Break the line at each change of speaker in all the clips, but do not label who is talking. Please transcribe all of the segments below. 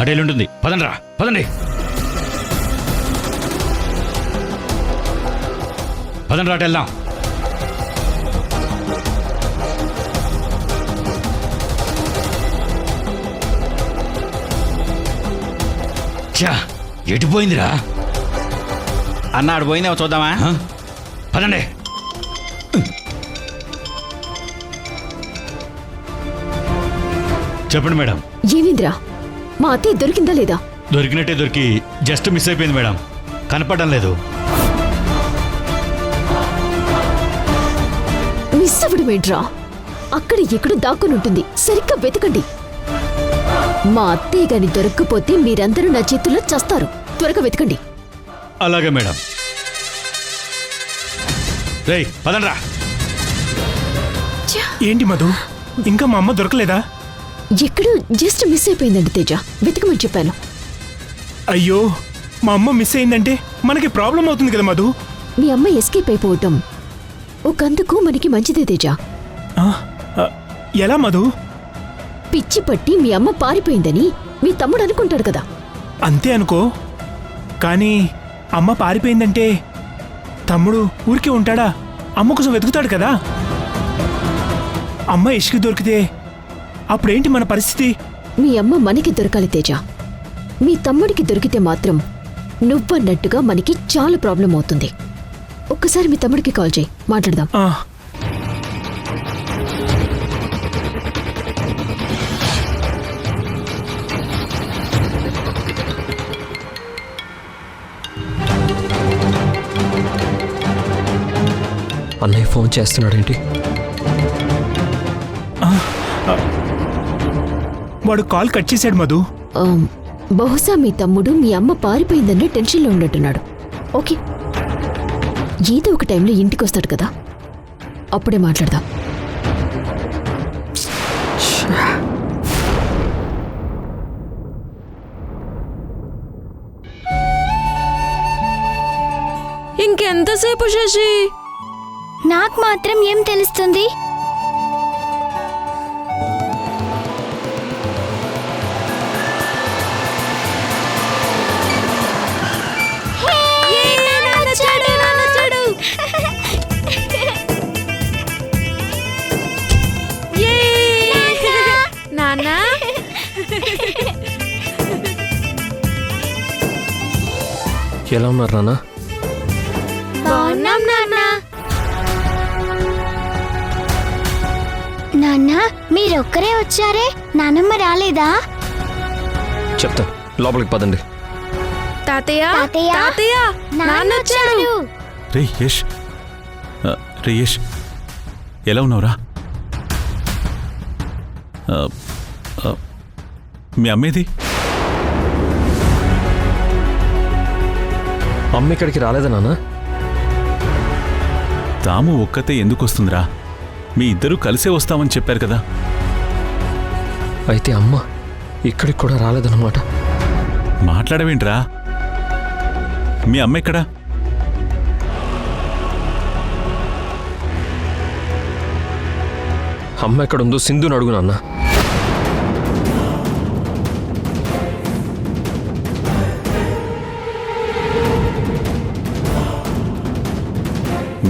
అటేలుంటుంది. పదండ్రా, పదండి. పదండ్రా, అటు వెళ్దాం. చా, ఎటు పోయిందిరా?
అన్నాడు పోయిందేమో చూద్దామా?
పదండి. చెప్పండి మేడం.
ఏమింద్రా, మా అత్తయ్య దొరికిందా లేదా?
దొరికినట్టే దొరికి జస్ట్ మిస్ అయిపోయింది మేడం. కనపడడం లేదు.
మిస్ అవ్వడమేంట్రా? అక్కడ ఎక్కడో దాక్కుని ఉంటుంది, సరిగ్గా వెతకండి. మా అత్తయ్య గాని దొరక్కపోతే మీరందరూ నా చేతుల్లో చస్తారు. త్వరగా వెతకండి.
అలాగే మేడం. రేయ్, పదండ్రా.
ఏంటి మధు, ఇంకా మా అమ్మ దొరకలేదా?
ఎక్కడో జస్ట్ మిస్ అయిపోయిందండి తేజ, వెతకమని చెప్పాను.
అయ్యో, మా అమ్మ మిస్ అయిందంటే మనకి ప్రాబ్లం అవుతుంది కదా మధు.
మీ అమ్మ ఎస్కేప్ అయిపోవటం ఒకందుకు మనకి మంచిదే తేజ.
ఆ, ఎలా మధు?
పిచ్చి పట్టి మీ అమ్మ పారిపోయిందని మీ తమ్ముడు అనుకుంటాడు కదా.
అంతే అనుకో, కానీ అమ్మ పారిపోయిందంటే తమ్ముడు ఊరికే ఉంటాడా? అమ్మ కోసం వెతుకుతాడు కదా. అమ్మ ఇష్కి దొరికితే అప్పుడేంటి మన పరిస్థితి?
మీ అమ్మ మనకి దొరకాలి తేజ. మీ తమ్ముడికి దొరికితే మాత్రం నువ్వన్నట్టుగా మనకి చాలా ప్రాబ్లం అవుతుంది. ఒక్కసారి మీ తమ్ముడికి కాల్ చేయి, మాట్లాడదాం.
అన్నయ్య ఫోన్ చేస్తున్నాడేంటి?
వాడు కాల్ కట్ చేశాడు మధు.
బహుశా మీ తమ్ముడు మీ అమ్మ పారిపోయిందన్న టెన్షన్లో ఉన్నట్టున్నాడు. ఓకే, ఏదో ఒక టైంలో ఇంటికి వస్తాడు కదా, అప్పుడే మాట్లాడదాం.
ఇంకెంతసేపు శశి?
నాకు మాత్రం ఏం తెలుస్తుంది?
నాన్నా,
ఎలా ఉన్నారు నాన్న?
బాగున్నాం నాన్న. నాన్న, మీరొక్కరే వచ్చారే, నానమ్మ రాలేదా?
చెప్తా, లోపలికి పదండి.
తాతయ్య,
తాతయ్య,
తాతయ్య, నాన్న వచ్చాడు.
రే యష్, రే యష్, ఎలా ఉన్నావురా? మీ అమ్మేది?
అమ్మ ఇక్కడికి రాలేదా నాన్న?
తాము ఒక్కతే ఎందుకు వస్తుందిరా? మీ ఇద్దరూ కలిసే వస్తామని చెప్పారు కదా.
అయితే అమ్మ ఇక్కడికి కూడా రాలేదన్నమాట.
మాట్లాడవేంట్రా? మీ అమ్మ ఎక్కడా?
అమ్మ ఎక్కడుందో సింధుని అడుగు నాన్న.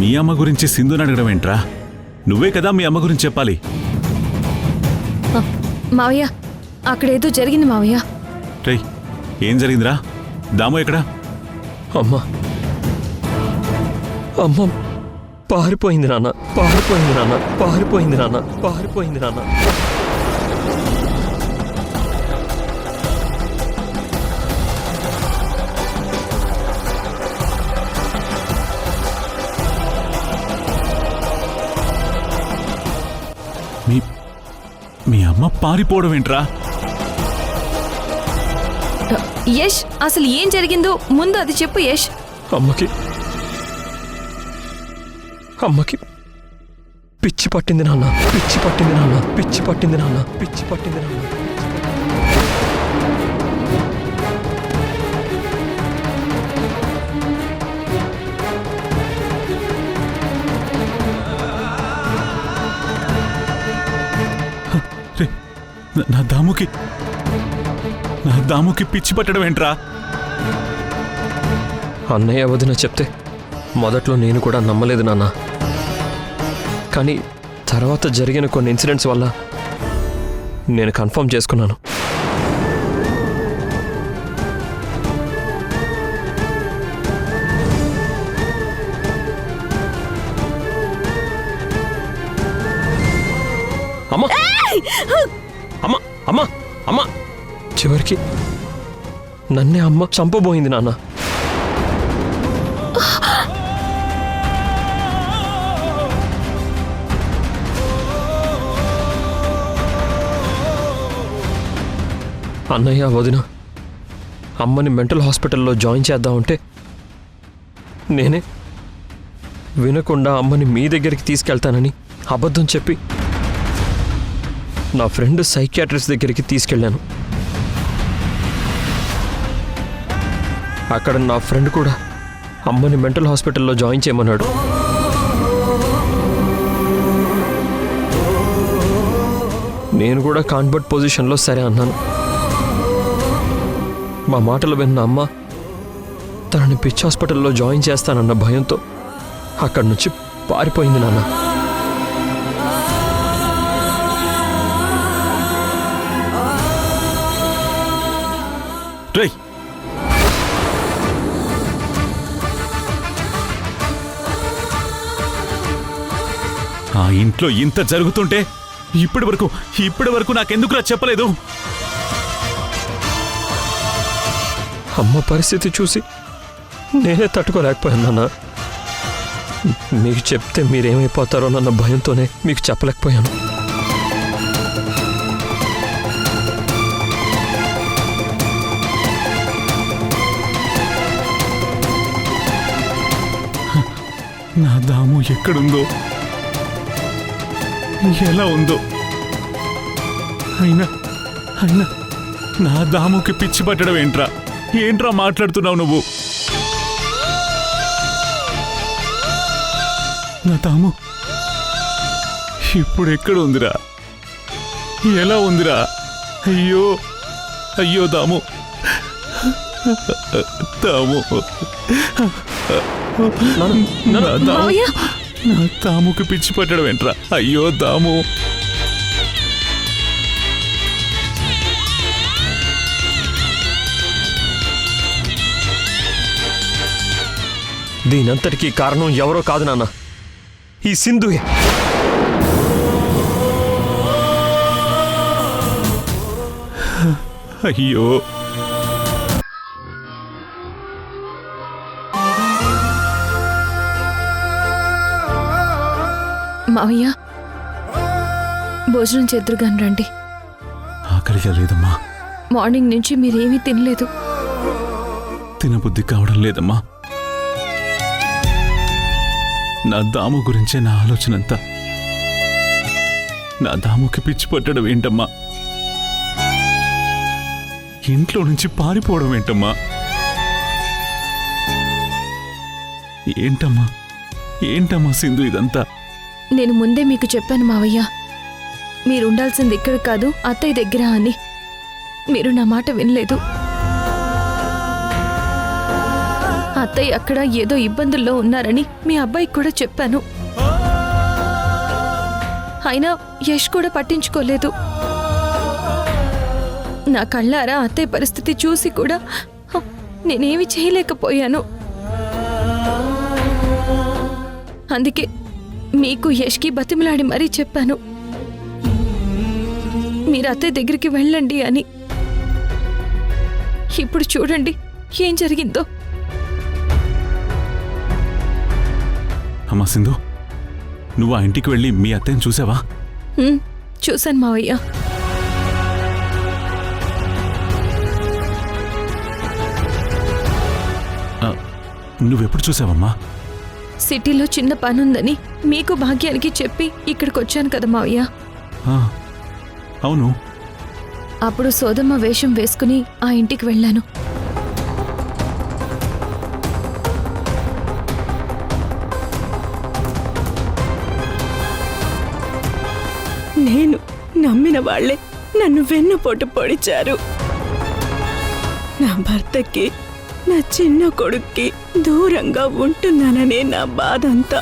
మీ అమ్మ గురించి సింధుని అడగడం ఏంట్రా? నువ్వే కదా మీ అమ్మ గురించి చెప్పాలి.
మావయ్య, అక్కడేదో జరిగింది మావయ్య.
రేయ్, ఏం జరిగిందిరా? దాము ఎక్కడా?
అమ్మ అమ్మ పారిపోయింది నాన్న, పారిపోయింది నాన్న, పారిపోయింది నాన్న, పారిపోయింది నాన్న.
మీ అమ్మ పారిపోవడం ఏంట్రా?
యష్, అసలు ఏం జరిగిందో ముందు అది చెప్పు యష్.
అమ్మకి పిచ్చి పట్టింది నాన్న, పిచ్చి పట్టింది నాన్న, పిచ్చి పట్టింది నాన్న, పిచ్చి పట్టింది నాన్న.
నా దాముకి నా దాముకి పిచ్చి పట్టడం ఏంట్రా?
అన్నయ్య వదిన చెప్తే మొదట్లో నేను కూడా నమ్మలేదు నాన్న. కానీ తర్వాత జరిగిన కొన్ని ఇన్సిడెంట్స్ వల్ల నేను కన్ఫర్మ్ చేసుకున్నాను. అమ్మా అమ్మా అమ్మా అమ్మా చివరికి నన్నే అమ్మ చంపబోయింది నాన్న. అన్నయ్య వదిన అమ్మని మెంటల్ హాస్పిటల్లో జాయిన్ చేద్దామంటే నేనే వినకుండా అమ్మని మీ దగ్గరికి తీసుకెళ్తానని అబద్ధం చెప్పి నా ఫ్రెండ్ సైకియాట్రిస్ట్ దగ్గరికి తీసుకెళ్ళాను. అక్కడ నా ఫ్రెండ్ కూడా అమ్మని మెంటల్ హాస్పిటల్లో జాయిన్ చేయమన్నాడు. నేను కూడా కాన్వర్ట్ పొజిషన్లో సరే అన్నాను. మా మాటలు విన్న అమ్మ తనని పిచ్ హాస్పిటల్లో జాయిన్ చేస్తానన్న భయంతో అక్కడి నుంచి పారిపోయింది నాన్న.
రేయ్, ఆ ఇంట్లో ఇంత జరుగుతుంటే ఇప్పటి వరకు నాకెందుకురా చెప్పలేదు?
అమ్మ పరిస్థితి చూసి నేనే తట్టుకోలేకపోయాను నాన్న. మీకు చెప్తే మీరేమైపోతారో నన్న భయంతోనే మీకు చెప్పలేకపోయాను.
నా దాము ఎక్కడుందో, ఎలా ఉందో, అయినా నా దాముకి పిచ్చి పట్టడం ఏంట్రా మాట్లాడుతున్నావు నువ్వు? నా దాము ఇప్పుడు ఎక్కడ ఉందిరా? ఎలా ఉందిరా? అయ్యో దాము, నా దాముకి పిచ్చి పట్టడం ఏంట్రా? అయ్యో దాము.
దీనంతటికీ కారణం ఎవరో కాదు నాన్న, ఈ సింధుయే.
అయ్యో,
మావయ్య భోజనం చేద్దురుగాని రండి.
ఆకలిగా లేదమ్మా.
మార్నింగ్ నుంచి మీరేమీ తినలేదు.
తినబుద్ధి కావడం లేదమ్మా. నా దాము గురించే నా ఆలోచనంతా. నా దాముకి పిచ్చి పట్టడం ఏంటమ్మా? ఇంట్లో నుంచి పారిపోవడం ఏంటమ్మా? ఏంటమ్మా సింధు ఇదంతా?
నేను ముందే మీకు చెప్పాను మావయ్య, మీరుండాల్సింది ఇక్కడ కాదు అత్తయ్య దగ్గర అని. మీరు నా మాట వినలేదు. అత్తయ్య అక్కడ ఏదో ఇబ్బందుల్లో ఉన్నారని మీ అబ్బాయికి కూడా చెప్పాను. అయినా యష్ కూడా పట్టించుకోలేదు. నా కళ్ళారా అత్తయ్య పరిస్థితి చూసి కూడా నేనేమి చేయలేకపోయాను. అందుకే మీకు యష్కి బతిమలాడి మరీ చెప్పాను, మీరు అత్తయ్య దగ్గరికి వెళ్ళండి అని. ఇప్పుడు చూడండి ఏం జరిగిందో.
అమ్మా సింధు, నువ్వు ఆ ఇంటికి వెళ్ళి మీ అత్తయ్యని చూసావా?
చూశాను మావయ్య.
నువ్వెప్పుడు చూసావమ్మా?
సిటీలో చిన్న పనుందని మీకు భాగ్యానికి చెప్పి ఇక్కడికి వచ్చాను కదా మావయ్య.
అవును.
అప్పుడు సోదమ్మ వేషం వేసుకుని ఆ ఇంటికి వెళ్ళాను.
నేను నమ్మిన వాళ్లే నన్ను వెన్నుపోటు పొడిచారు. నా భర్తకి నా చిన్న కొడుక్కి దూరంగా ఉంటున్నాననే నా బాధ అంతా.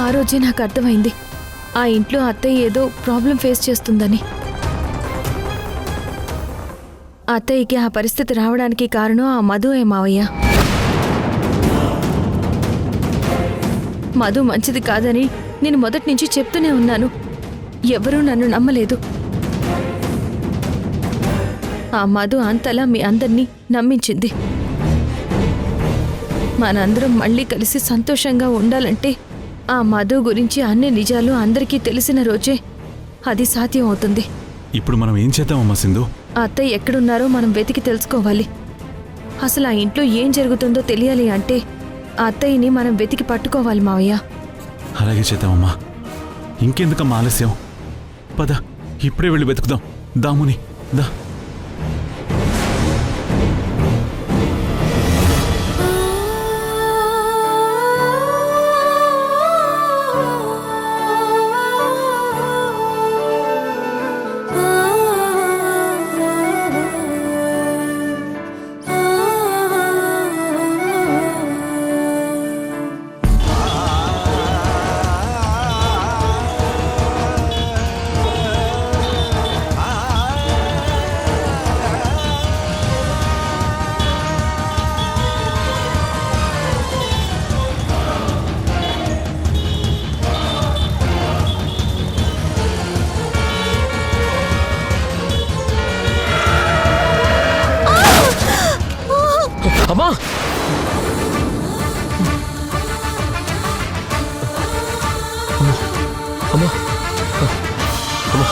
ఆ రోజే నాకు అర్థమైంది ఆ ఇంట్లో అత్తయ్య ఏదో ప్రాబ్లం ఫేస్ చేస్తుందని. అత్తయ్యకి ఆ పరిస్థితి రావడానికి కారణం ఆ మధు మావయ్య. మధు మంచిది కాదని నేను మొదటి నుంచి చెప్తూనే ఉన్నాను. ఎవరూ నన్ను నమ్మలేదు. ఆ మధు అంతలా మీ అందరినీ నమ్మించింది. మనందరం మళ్ళీ కలిసి సంతోషంగా ఉండాలంటే ఆ మధు గురించి అన్ని నిజాలు అందరికీ తెలిసిన రోజే అది సాధ్యం అవుతుంది.
ఇప్పుడు మనం ఏం చేద్దామమ్మా సింధు?
ఆ అత్తయ్య ఎక్కడున్నారో మనం వెతికి తెలుసుకోవాలి. అసలు ఆ ఇంట్లో ఏం జరుగుతుందో తెలియాలి అంటే ఆ అత్తయ్యని మనం వెతికి పట్టుకోవాలి మావయ్య.
అలాగే చేద్దామమ్మా. ఇంకెందుకమ్మా ఆలస్యం? పద, ఇప్పుడే వెళ్ళి వెతుకుదాం. దాముని దా.
అమ్మా! అమ్మా! అమ్మా!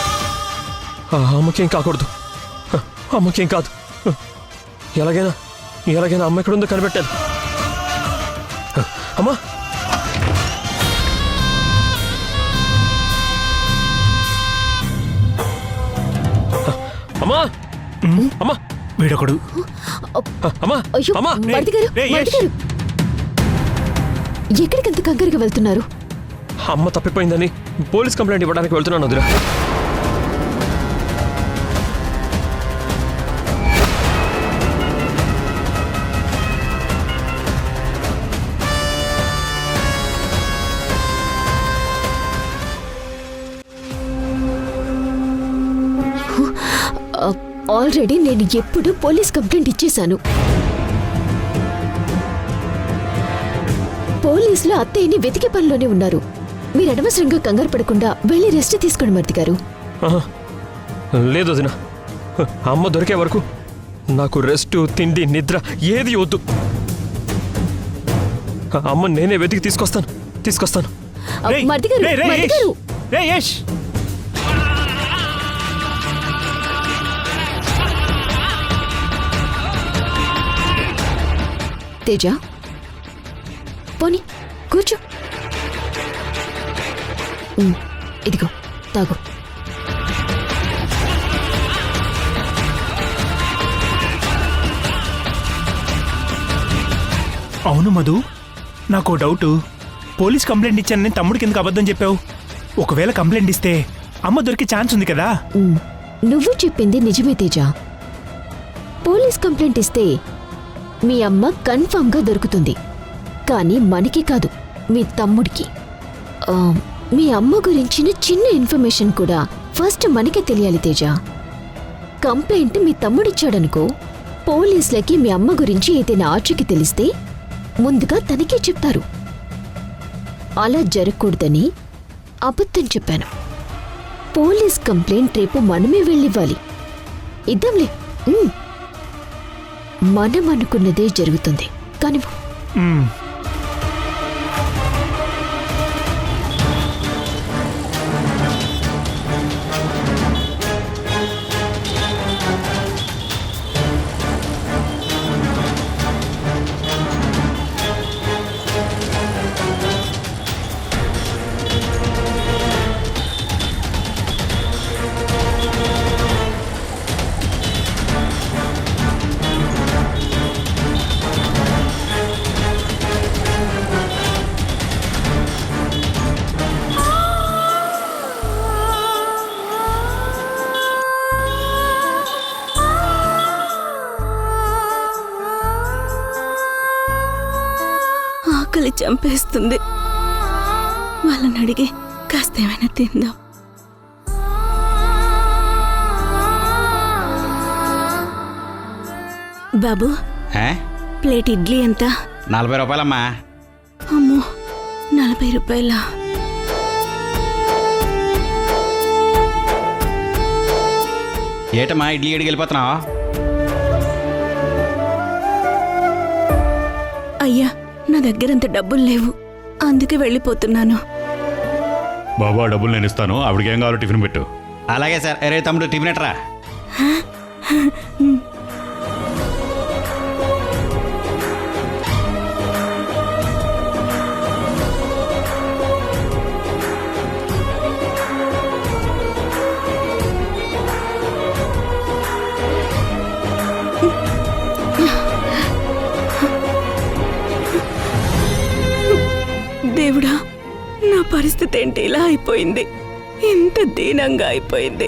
అమ్మకేం కాకూడదు. అమ్మకేం కాదు. ఎలాగైనా అమ్మ ఎక్కడుందో కనిపెట్టాను. అమ్మా! అమ్మా! అమ్మా!
వీడొకడు.
అమ్మా!
అయ్యో,
అమ్మా!
మరిది గారు, మరిది గారు. ఎక్కడికంత కంగారుగా వెళ్తున్నారు?
అమ్మ తప్పిపోయిందని పోలీస్ కంప్లైంట్ ఇవ్వడానికి వెళ్తున్నాను వదిరా.
ఆల్రెడీ నేను ఎప్పుడు పోలీస్ కంప్లైంట్ ఇచ్చేశాను. పోలీసులు అత్తయ్యని వెతికే పనిలోనే ఉన్నారు. మీరు అనవసరంగా కంగారు పడకుండా వెళ్ళి రెస్ట్ తీసుకోండి మరిది గారు.
లేదు వదినా, అమ్మ దొరికే వరకు నాకు రెస్ట్, తిండి, నిద్ర ఏది వద్దు. అమ్మ నేనే వెతికి తీసుకొస్తాను.
మరిది గారు, మరిది గారు. తేజ, పోనీ కూర్చో. ఇదిగో తాగు.
అవును మధు, నాకు డౌట్. పోలీస్ కంప్లైంట్ ఇచ్చానని తమ్ముడికి ఎందుకు అబద్ధం చెప్పావు? ఒకవేళ కంప్లైంట్ ఇస్తే అమ్మ దొరికే ఛాన్స్ ఉంది కదా.
నువ్వు చెప్పింది నిజమే తేజ. పోలీస్ కంప్లైంట్ ఇస్తే మీ అమ్మ కన్ఫర్మ్ గా దొరుకుతుంది. కానీ మనకి కాదు, మీ తమ్ముడికి. మీ అమ్మ గురించిన చిన్న ఇన్ఫర్మేషన్ కూడా ఫస్ట్ మనకే తెలియాలి తేజ. కంప్లైంట్ మీ తమ్ముడిచ్చాడనుకో, పోలీసులకి మీ అమ్మ గురించి ఏదైనా ఆచూకీ తెలిస్తే ముందుగా తనకే చెప్తారు. అలా జరగకూడదని అబద్ధం చెప్పాను. పోలీస్ కంప్లైంట్ రేపు మనమే వెళ్ళివ్వాలి. ఇద్దాంలే. మనం అనుకున్నదే జరుగుతుంది. కానీ
చంపేస్తుంది. వాళ్ళని అడిగి కాస్త ఏమైనా తిందాం. బాబు,
ఏ?
ప్లేట్ ఇడ్లీ ఎంత?
40 రూపాయలమ్మా.
అమ్మో, 40 రూపాయలా?
ఏటమ్మా ఇడ్లీ అడిగి వెళ్ళిపోతున్నావు?
అయ్యా, నా దగ్గర అంత డబ్బులు లేవు, అందుకే వెళ్ళిపోతున్నాను.
బాబా డబ్బులు నేను ఇస్తాను, ఆవిడకి ఏం కావాలో టిఫిన్ పెట్టు.
అలాగే సార్. అరే తమ్ముడు, టిఫిన్ ఎట్రా?
దేవుడా, నా పరిస్థితి ఏంటి ఇలా అయిపోయింది? ఇంత దీనంగా అయిపోయింది.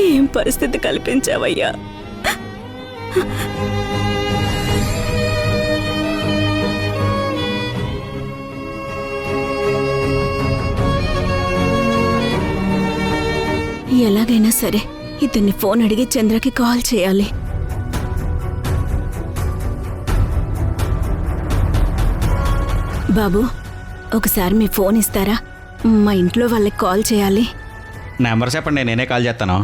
ఏం పరిస్థితి కల్పించావయ్యా? ఎలాగైనా సరే ఇతన్ని ఫోన్ అడిగి చంద్రకి కాల్ చేయాలి. బాబు, ఒకసారి మీ ఫోన్ ఇస్తారా? మా ఇంట్లో వాళ్ళకి కాల్ చేయాలి.
నెంబర్ చెప్పండి, నేనే కాల్ చేస్తాను.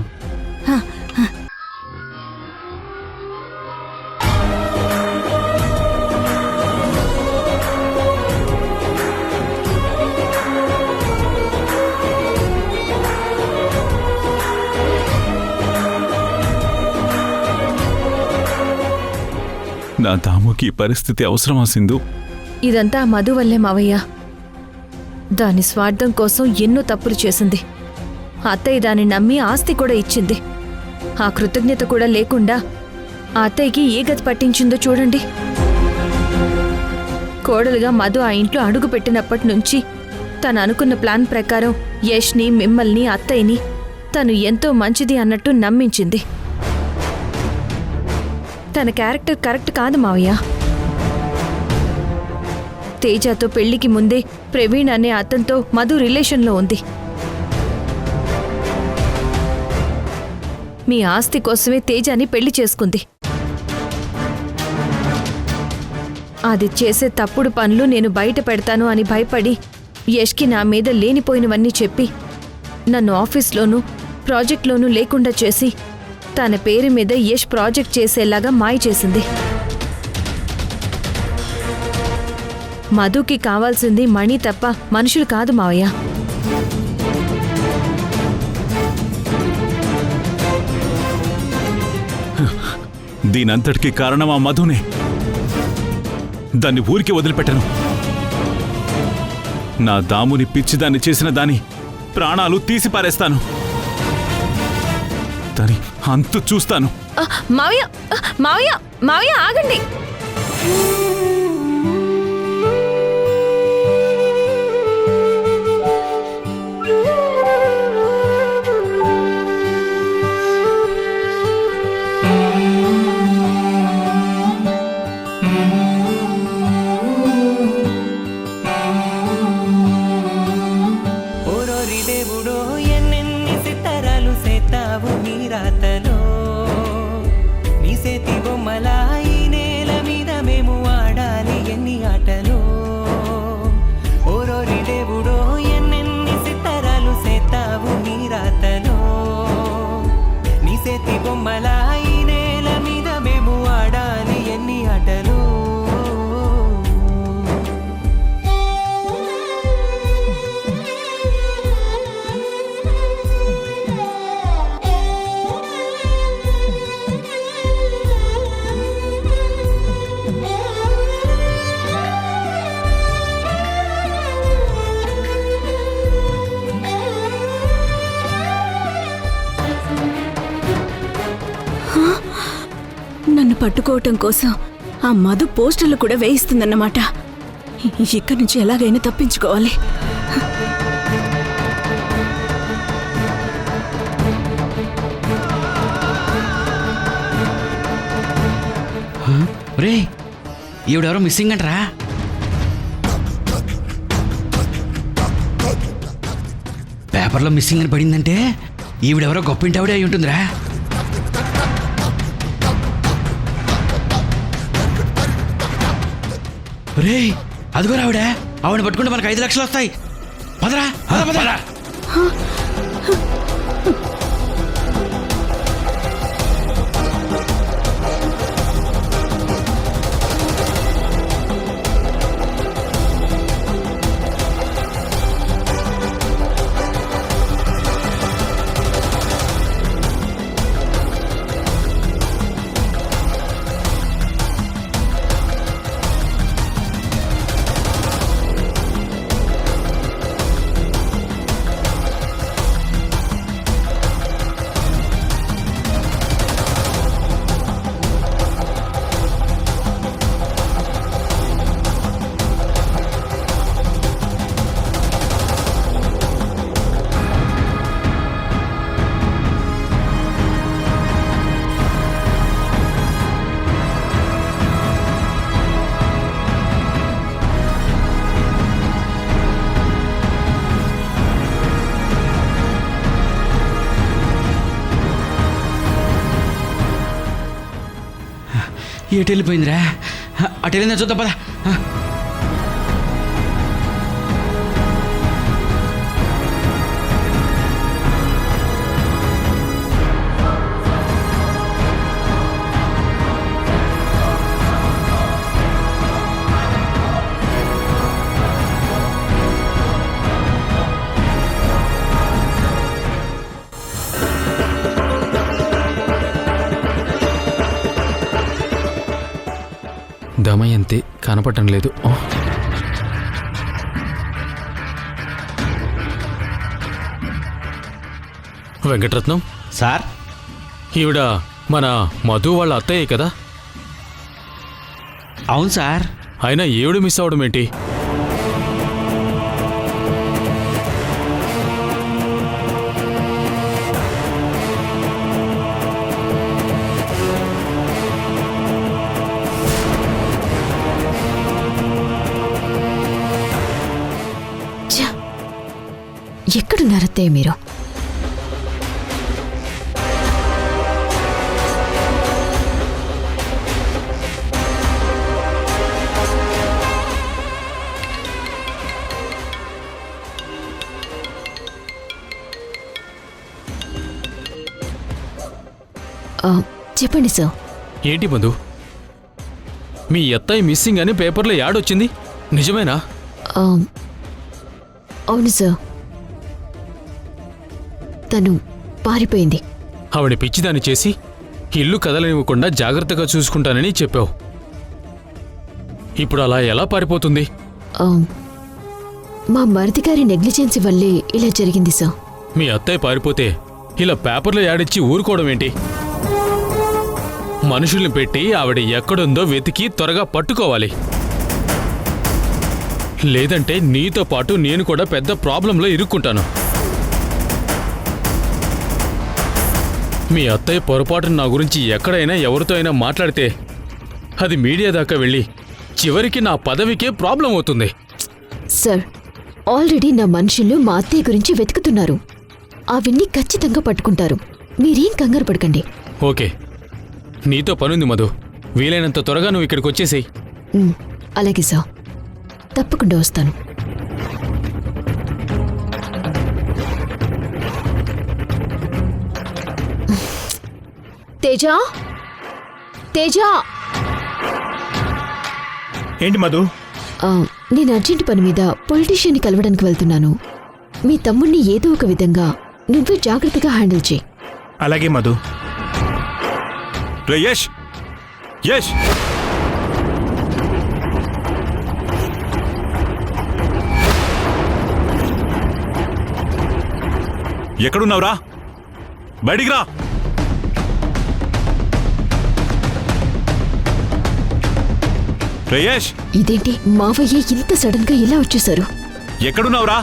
నా దాముకి ఈ పరిస్థితి అవసరమా సింధు?
ఇదంతా మధు వల్లే మావయ్య. దాని స్వార్థం కోసం ఎన్నో తప్పులు చేసింది. అత్తయ్య దాన్ని నమ్మి ఆస్తి కూడా ఇచ్చింది. ఆ కృతజ్ఞత కూడా లేకుండా ఆ అత్తయ్యకి ఏ గతి పట్టించిందో చూడండి. కోడలుగా మధు ఆ ఇంట్లో అడుగు పెట్టినప్పటి నుంచి తను అనుకున్న ప్లాన్ ప్రకారం యష్ని, మిమ్మల్ని, అత్తయ్యని తను ఎంతో మంచిది అన్నట్టు నమ్మించింది. తన క్యారెక్టర్ కరెక్ట్ కాదు మావయ్య. తేజతో పెళ్లికి ముందే ప్రవీణ్ అనే అతనితో మధు రిలేషన్లో ఉంది. మీ ఆస్తి కోసమే తేజాని పెళ్లి చేసుకుంది. అది చేసే తప్పుడు పనులు నేను బయట పెడతాను అని భయపడి యష్కి నా మీద లేనిపోయినవన్నీ చెప్పి నన్ను ఆఫీస్లోనూ ప్రాజెక్ట్లోనూ లేకుండా చేసి తన పేరు మీద యష్ ప్రాజెక్ట్ చేసేలాగా మాయ చేసింది. మధుకి కావాల్సింది మణి తప్ప మనుషులు కాదు మావయ్య.
దీనంతటికీ కారణం ఆ మధునే. దాన్ని ఊరికి వదిలిపెట్టను. నా దాముని పిచ్చిదాన్ని చేసిన దాని ప్రాణాలు తీసి పారేస్తాను. దాని అంతు చూస్తాను.
మావయ్య, మావయ్య, మావయ్య ఆగండి.
నన్ను పట్టుకోవటం కోసం ఆ మధు పోస్టర్లు కూడా వేయిస్తుందన్నమాట. ఇక్కడి నుంచి ఎలాగైనా తప్పించుకోవాలి.
రే, ఈవిడెవరో మిస్సింగ్ అంటరా? పేపర్లో మిస్సింగ్ అని పడిందంటే ఈవిడెవరో గొప్ప ఇంటి ఆవిడే అయి ఉంటుందిరా. రే అదిగో రావిడ, ఆవిడ పట్టుకుంటే మనకు 5 లక్షలు వస్తాయి. పదరా పద పదరా. ఎటు వెళ్ళిపోయిందిరా? అటు వెళ్ళిందా చూద్దాం పద.
దమయంతి కనపడటం లేదు. వెంకటరత్నం
సార్,
ఈవిడ మన మధు వాళ్ళ అత్తయ్య కదా?
అవును సార్.
అయినా ఈవిడ మిస్ అవడం ఏంటి?
ఎక్కడున్నారత్తయ్య మీరు? చెప్పండి సార్.
ఏంటి మధు, మీ అత్తయ్య మిస్సింగ్ అని పేపర్లో యాడ్ వచ్చింది, నిజమేనా?
అవును సార్, తను పారిపోయింది.
ఆవిడ పిచ్చిదాన్ని చేసి ఇల్లు కదలనివ్వకుండా జాగ్రత్తగా చూసుకుంటానని చెప్పావు. ఇప్పుడు అలా ఎలా పారిపోతుంది?
మా మరిది గారి నెగ్లిజెన్సీ వల్లే ఇలా జరిగింది సార్.
మీ అత్తయ్య పారిపోతే ఇలా పేపర్లో యాడిచ్చి ఊరుకోవడం ఏంటి? మనుషుల్ని పెట్టి ఆవిడ ఎక్కడుందో వెతికి త్వరగా పట్టుకోవాలి. లేదంటే నీతో పాటు నేను కూడా పెద్ద ప్రాబ్లంలో ఇరుక్కుంటాను. మీ అత్తయ్య పొరపాటున నా గురించి ఎక్కడైనా ఎవరితో అయినా మాట్లాడితే అది మీడియా దాకా వెళ్ళి చివరికి నా పదవికే ప్రాబ్లం అవుతుంది.
సార్, ఆల్రెడీ నా మనుషులు మా అత్తయ్య గురించి వెతుకుతున్నారు. అవన్నీ ఖచ్చితంగా పట్టుకుంటారు. మీరేం కంగారు పడకండి.
ఓకే, నీతో పనుంది మధు. వీలైనంత త్వరగా నువ్వు ఇక్కడికి వచ్చేసేయ్.
అలాగే సార్, తప్పకుండా వస్తాను. తేజ, తేజ.
ఏంటి మధు?
నేను అర్జెంట్ పని మీద పొలిటీషియన్ని కలవడానికి వెళ్తున్నాను. మీ తమ్ముణ్ణి ఏదో ఒక విధంగా నువ్వే జాగ్రత్తగా హ్యాండిల్ చేయి.
అలాగే మధు.
యష్, యష్,
ఎక్కడున్నావురా? బయటికి రా. రేయష్,
ఇదేంటి మావయ్య ఇంత సడన్ గా ఇలా వచ్చేసారు?
ఎక్కడున్నావురా?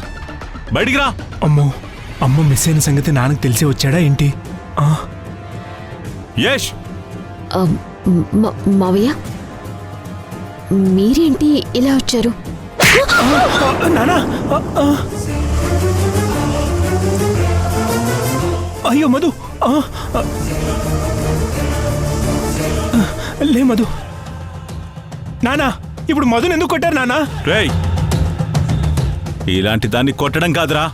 బయటికి రా.
అమ్మో, అమ్మ మిస్ అయిన సంగతి నాన్నకు తెలిసి వచ్చాడా ఏంటి?
యష్,
మావయ్య మీరేంటి ఇలా వచ్చారు?
నానా, అయ్యో మధు లే మధు. నానా ఇప్పుడు మధుని ఎందుకు కొట్టారు నానా?
రేయ్, ఇలాంటి దాన్ని కొట్టడం కాదురా,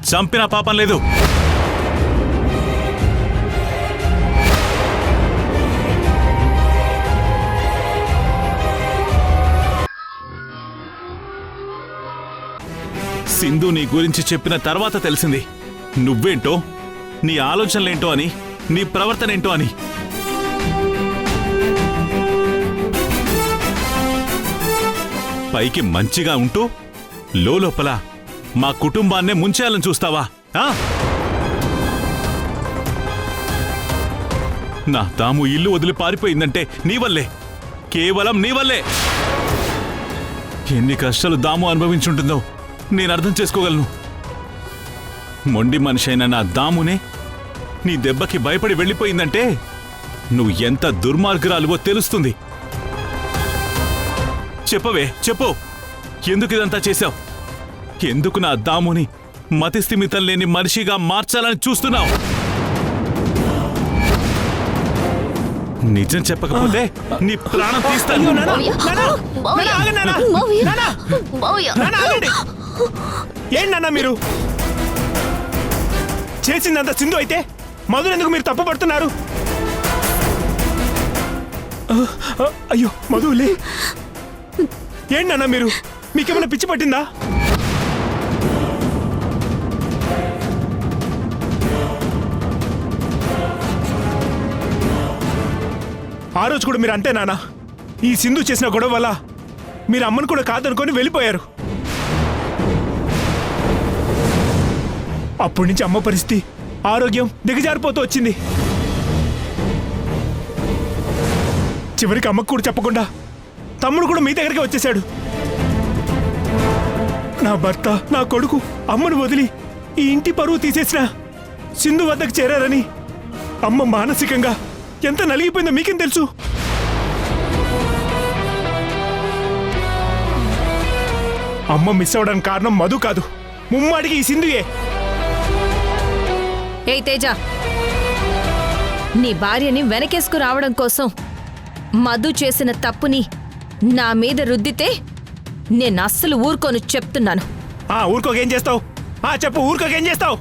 చంపిన పాపం లేదు. సింధు నీ గురించి చెప్పిన తర్వాత తెలిసింది నువ్వేంటో, నీ ఆలోచనలేంటో అని, నీ ప్రవర్తన ఏంటో అని. పైకి మంచిగా ఉంటూ లోపల మా కుటుంబాన్నే ముంచేయాలని చూస్తావా? నా తాము ఇల్లు వదిలి పారిపోయిందంటే నీ వల్లే, కేవలం నీ వల్లే. ఎన్ని కష్టాలు దాము అనుభవించుంటుందో నేను అర్థం చేసుకోగలను. మొండి మనిషి అయిన నా దామునే నీ దెబ్బకి భయపడి వెళ్ళిపోయిందంటే నువ్వు ఎంత దుర్మార్గురాలువో తెలుస్తుంది. చెప్పవే, చెప్పు, ఎందుకు ఇదంతా చేశావు? ఎందుకు నా దాముని మతిస్థిమితం లేని మనిషిగా మార్చాలని చూస్తున్నావు? నిజం చెప్పకపోతే నీ ప్రాణం తీస్తాను.
ఏంటి నాన్న మీరు చేసిందంత సింధు అయితే మధునెందుకు మీరు తప్పు పడుతున్నారు? అయ్యో మధులే, ఏంటి నాన్న మీరు, మీకేమైనా పిచ్చి పట్టిందా? ఆ రోజు కూడా మీరు అంతే నాన్న. ఈ సింధు చేసిన గొడవ వల్ల మీరు అమ్మను కూడా కాదనుకొని వెళ్ళిపోయారు. అప్పటి నుంచి అమ్మ పరిస్థితి, ఆరోగ్యం దిగజారిపోతూ వచ్చింది. చివరికి అమ్మకు కూడా చెప్పకుండా తమ్ముడు కూడా మీ దగ్గరికి వచ్చేశాడు. నా భర్త, నా కొడుకు అమ్మను వదిలి ఈ ఇంటి పరువు తీసేసిన సింధు వద్దకు చేరారని అమ్మ మానసికంగా ఎంత నలిగిపోయిందో మీకేం తెలుసు? అమ్మ మిస్ అవడానికి కారణం మధు కాదు, ముమ్మాడికి ఈ సింధుయే.
ఏయ్ తేజ, నీ భార్యని వెనకేసుకు రావడం కోసం మధు చేసిన తప్పుని నా మీద రుద్దితే నేను అస్సలు ఊరుకోను చెప్తున్నాను.
ఊరుకోకేం చేస్తావు? చెప్పు, ఊరుకోకేం చేస్తావు?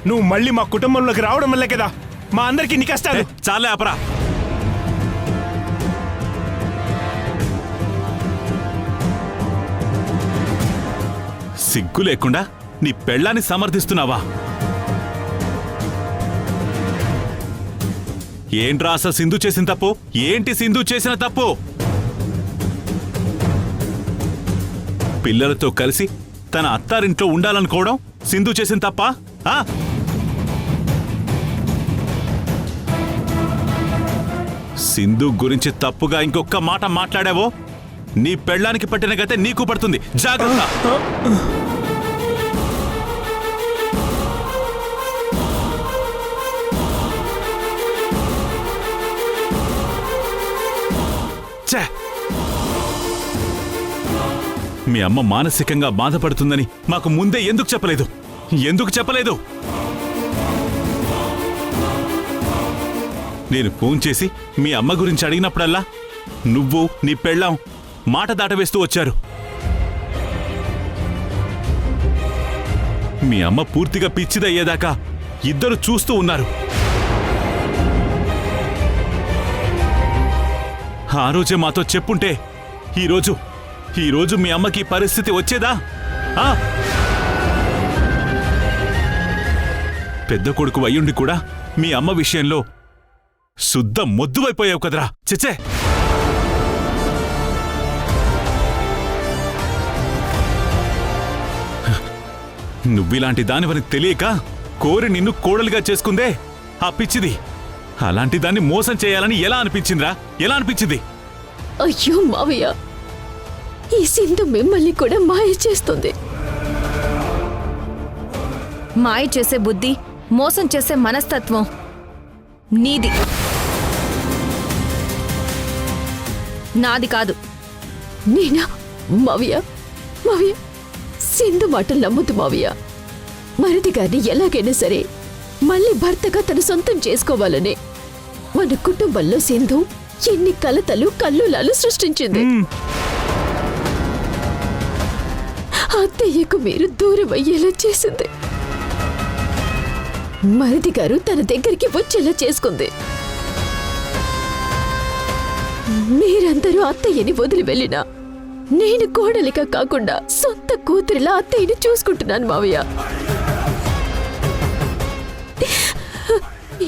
నువ్వు మళ్ళీ మా కుటుంబంలోకి రావడం వల్లే కదా మా అందరికి నీ కష్టాలు.
చాలే అపరా. సిగ్గు లేకుండా నీ పెళ్ళాన్ని సమర్థిస్తున్నావా? ఏంట్రా అసలు సింధు చేసిన తప్పు? ఏంటి సింధు చేసిన తప్పు? పిల్లలతో కలిసి తన అత్తారింట్లో ఉండాలనుకోవడం సింధు చేసిన తప్పా? సింధు గురించి తప్పుగా ఇంకొక మాట మాట్లాడావో నీ పెళ్ళానికి పట్టిన గతే నీకు పడుతుంది. జాగ్రత్త. మీ అమ్మ మానసికంగా బాధపడుతుందని మాకు ముందే ఎందుకు చెప్పలేదు? ఎందుకు చెప్పలేదు? నేను ఫోన్ చేసి మీ అమ్మ గురించి అడిగినప్పుడల్లా నువ్వు నీ పెళ్ళాం మాట దాటవేస్తూ వచ్చారు. మీ అమ్మ పూర్తిగా పిచ్చిదయ్యేదాకా ఇద్దరు చూస్తూ ఉన్నారు. ఆ రోజే మాతో చెప్పుంటే ఈరోజు మీ అమ్మకి పరిస్థితి వచ్చేదా? పెద్ద కొడుకు అయ్యుండి కూడా మీ అమ్మ విషయంలో శుద్ధ మొద్దువైపోయావు కదరా. చిచ్చే, నువ్విలాంటి దానివని తెలియక కోరి నిన్ను కోడలిగా చేసుకుందే ఆ పిచ్చిది. అలాంటి దాన్ని మోసం చేయాలని ఎలా అనిపించిందిరా? ఎలా అనిపించింది?
అయ్యో మావయ్య, ఈ సింధు మిమ్మల్ని కూడా మాయ చేస్తుంది.
మాయ చేసే బుద్ధి, మోసం చేసే మనస్తత్వం నీది, నాది కాదు.
నేనా? మావయ్య, మావయ్య, సింధు మాటలు నమ్మద్దు మావయ్య. మరిది గారిని ఎలాగైనా సరే మళ్ళీ భర్తగా తను సొంతం చేసుకోవాలనే మన కుటుంబంలో సింధు ఎన్ని కలతలు కల్లోలాలు సృష్టించింది. అత్తయ్యకు మీరు దూరం అయ్యేలా చేసింది. మరిది గారు తన దగ్గరికి వచ్చేలా చేసుకుంది. మీరందరూ అత్తయ్యని వదిలి వెళ్ళినా నేను కోడలిగా కాకుండా సొంత కూతురిలా అత్తయ్యని చూసుకుంటున్నాను మావయ్య.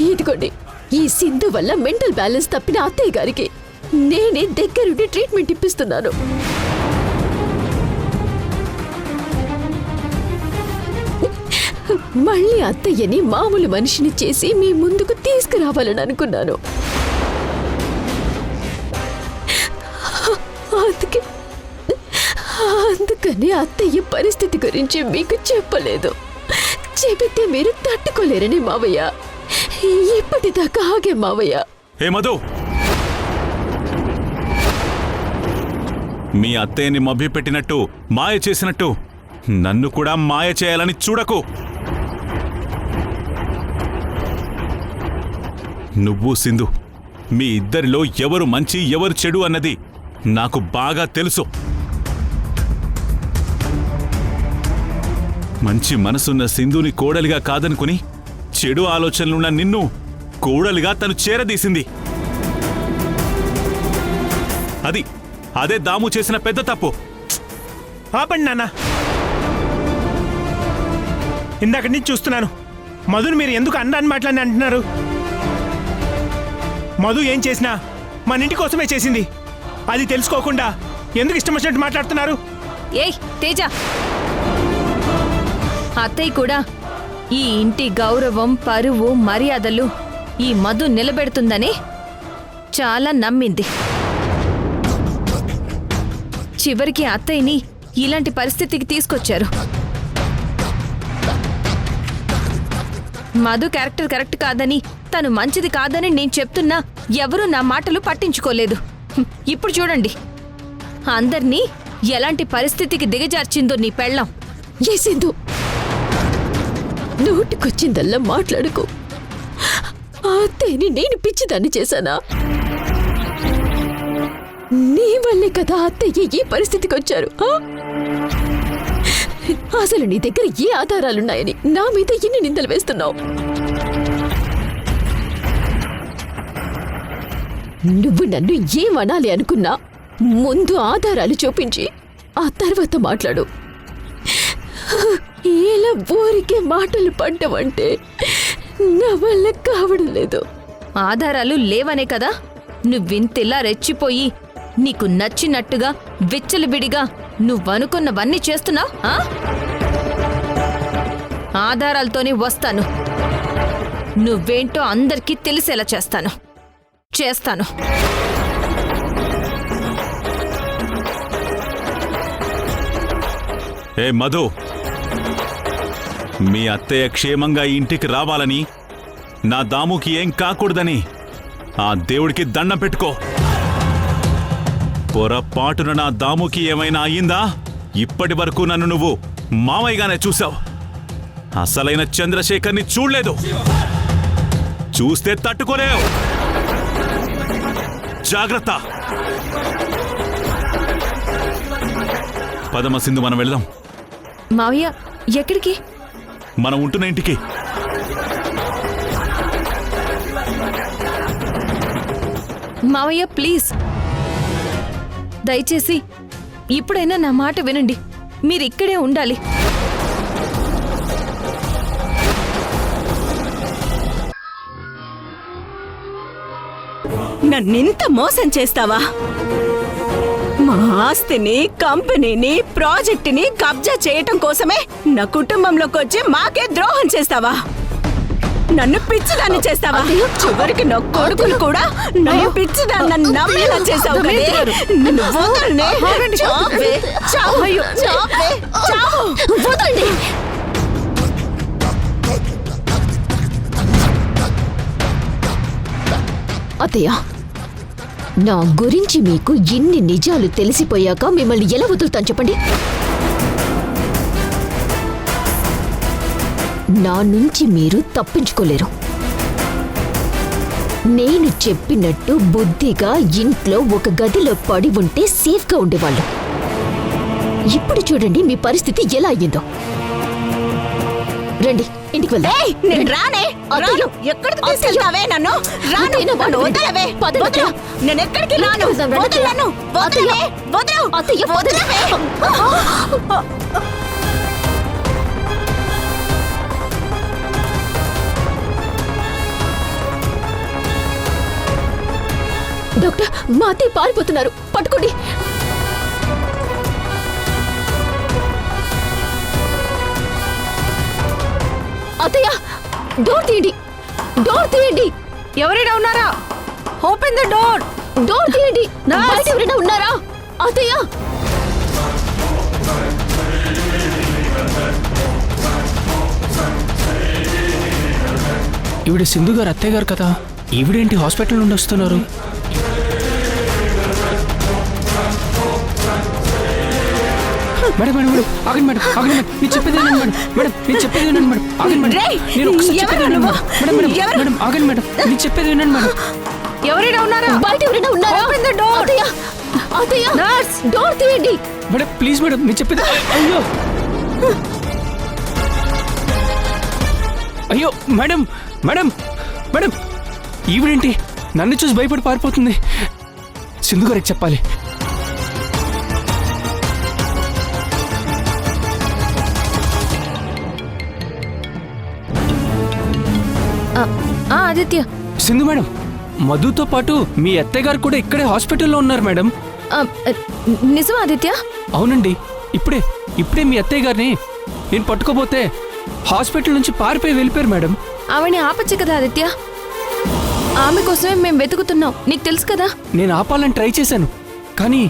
ఇదిగోండి, ఈ సింధు వల్ల మెంటల్ బ్యాలెన్స్ తప్పిన అత్తయ్య గారికి నేనే దగ్గరుండి ట్రీట్మెంట్ ఇప్పిస్తున్నాను. మళ్ళీ అత్తయ్యని మామూలు మనిషిని చేసి మీ ముందుకు తీసుకురావాలని అనుకున్నాను. అందుకని అత్తయ్య పరిస్థితి గురించి మీకు చెప్పలేదు. చెబితే మీరు తట్టుకోలేరని మావయ్య ఇప్పటిదాకా ఆగే మావయ్య.
ఏ మధు, మీ అత్తయ్యని మభ్యపెట్టినట్టు మాయ చేసినట్టు నన్ను కూడా మాయ చేయాలని చూడకు. నువ్వు సింధు, మీ ఇద్దరిలో ఎవరు మంచి ఎవరు చెడు అన్నది నాకు బాగా తెలుసు. మంచి మనసున్న సింధుని కోడలిగా కాదనుకుని చెడు ఆలోచనలున్న నిన్ను కోడలిగా తను చేరదీసింది. అదే దాము చేసిన పెద్ద తప్పు.
ఆపండి నాన్న. ఇందాక నుంచి చూస్తున్నాను, మధుని మీరు ఎందుకు అన్నాన్ని మాట్లాడి అంటున్నారు? మధు ఏం చేసినా మన ఇంటి కోసమే చేసింది. అది తెలుసుకోకుండా ఎందుకు ఇష్టం వచ్చినట్టు మాట్లాడుతున్నారు?
ఏయ్ తేజ, అత్తయ్య కూడా ఈ ఇంటి గౌరవం, పరువు, మర్యాదలు ఈ మధు నిలబెడుతుందని చాలా నమ్మింది. చివరికి అత్తయ్యని ఇలాంటి పరిస్థితికి తీసుకొచ్చారు. మధు క్యారెక్టర్ కరెక్ట్ కాదని, తను మంచిది కాదని నేను చెప్తున్నా ఎవరూ నా మాటలు పట్టించుకోలేదు. ఇప్పుడు చూడండి, అందర్నీ ఎలాంటి పరిస్థితికి దిగజార్చిందో నీ పెళ్ళాం.
ఏ సింధు, నోటికొచ్చిందల్లా మాట్లాడుకో. అత్తయ్యని నేను పిచ్చిదాన్ని చేశానా? నీ వల్లే కదా అత్తయ్య ఈ పరిస్థితికి వచ్చారు. అసలు నీ దగ్గర ఏ ఆధారాలున్నాయని నా మీద ఎన్ని నిందలు వేస్తున్నావు? నువ్వు నన్ను ఏమనాలి అనుకున్నా ముందు ఆధారాలు చూపించి ఆ తర్వాత మాట్లాడు. ఇలా ఊరికే మాటలు పడ్డవంటే నా వల్ల కావడం లేదు.
ఆధారాలు లేవనే కదా నువ్వింతలా రెచ్చిపోయి నీకు నచ్చినట్టుగా విచ్చలవిడిగా నువ్వనుకున్నవన్నీ చేస్తున్నావు. ఆధారాలతోనే వస్తాను. నువ్వేంటో అందరికీ తెలిసేలా చేస్తాను.
ఏ మధు, మీ అత్తయ్య క్షేమంగా ఈ ఇంటికి రావాలని, నా దాముకి ఏం కాకూడదని ఆ దేవుడికి దండం పెట్టుకో. పొరపాటున నా దాముకి ఏమైనా అయ్యిందా? ఇప్పటి వరకు నన్ను నువ్వు మామయ్యగానే చూసావు. అసలైన చంద్రశేఖర్ని చూడలేదు. చూస్తే తట్టుకోలేవు. జాగ్రత్త. పదమ సింధు, మనం వెళ్దాం.
మావయ్య, ఎక్కడికి?
మనం ఉంటున్న ఇంటికి.
మావయ్య ప్లీజ్, దయచేసి ఇప్పుడైనా నా మాట వినండి. మీరిక్కడే ఉండాలి.
నన్నింత మోసం చేస్తావా? మా ఆస్తిని, కంపెనీని, ప్రాజెక్టుని కబ్జా చేయటం కోసమే నా కుటుంబంలోకి వచ్చి మాకే ద్రోహం చేస్తావా? నన్ను పిచ్చిదాన్ని చేస్తావా? చివరికి నా కొడుకులు కూడా నన్ను పిచ్చిదాన్ని నమ్మేలా చేసావు కదే. నిన్ను వదలనే. చావే, చావు, చావే, చావు.
వదలండి. అత్తయ్య, నా గురించి మీకు ఇన్ని నిజాలు తెలిసిపోయాక మిమ్మల్ని ఎలా వదులుతాను చెప్పండి? నా నుంచి మీరు తప్పించుకోలేరు. నేను చెప్పినట్టు బుద్ధిగా ఇంట్లో ఒక గదిలో పడి ఉంటే సేఫ్గా ఉండేవాళ్ళు. ఇప్పుడు చూడండి మీ పరిస్థితి ఎలా అయ్యిందో. రండి ఇంటికి వెళ్దాం.
ఏయ్, నేను రానే
అత్తయ్య,
రాను. ఎక్కడికి తీసుకెళ్తావే నన్ను? రాను.
అత్తయ్య,
నన్ను వదలవే.
పదండి,
వదలు. నేను ఎక్కడికి రాను.
వెళ్దాం, రండి.
వదలను. వదలవే. వదలు.
అత్తయ్య,
వదలవే.
డాక్టర్, మా అత్తయ్య పారిపోతున్నారు, పట్టుకోండి. అత్తయ్య, డోర్ తీయండి, డోర్ తీయండి.
ఎవరైనా ఉన్నారా? Open the door.
డోర్ తీయండి.
నర్స్!
బయట ఎవరైనా ఉన్నారా? అత్తయ్య,
ఈవిడ సింధు గారు అత్తయ్య గారు కదా, ఈవిడేంటి హాస్పిటల్ నుండి వస్తున్నారు? మేడం మేడం మేడం ఆగండి మేడం, ఆగండి మేడం, నేను చెప్పేది వినండి మేడం, మేడం నేను చెప్పేది వినండి మేడం, ఆగండి మేడం,
రేయ్,
నేను ఒకసారి చెప్పేది
ఎవరు
వినండి
నువ్వు?
మేడం, మేడం మేడం
ఎవరు?
మేడం ఆగండి మేడం, నేను చెప్పేది వినండి మేడం.
ఎవరైనా ఉన్నారా?
బయట ఎవరైనా ఉన్నారా?
Open the door.
అత్తయ్య, అత్తయ్య,
నర్స్!
డోర్ తీయండి.
మేడం ప్లీజ్ మేడం, నేను చెప్పేది అయ్యో అయ్యో మేడం మేడం మేడం ఈవిడేంటి నన్ను చూసి భయపడి పారిపోతుంది? సింధు గారికి చెప్పాలి.
ఆదిత్య,
సింధు మేడం, మధుతో పాటు మీ అత్తయ్య గారు కూడా ఇక్కడే హాస్పిటల్లో ఉన్నారు మేడం.
నిజం ఆదిత్య?
అవునండి, ఇప్పుడే ఇప్పుడే మీ అత్తయ్య గారిని నేను పట్టుకోపోతే హాస్పిటల్ నుంచి పారిపోయి వెళ్ళిపోయారు మేడం.
ఆవిడని ఆపచ్చు కదా ఆదిత్య? ఆమె కోసమే మేము వెతుకుతున్నాం, నీకు తెలుసు కదా.
నేను ఆపాలని ట్రై చేశాను, కానీ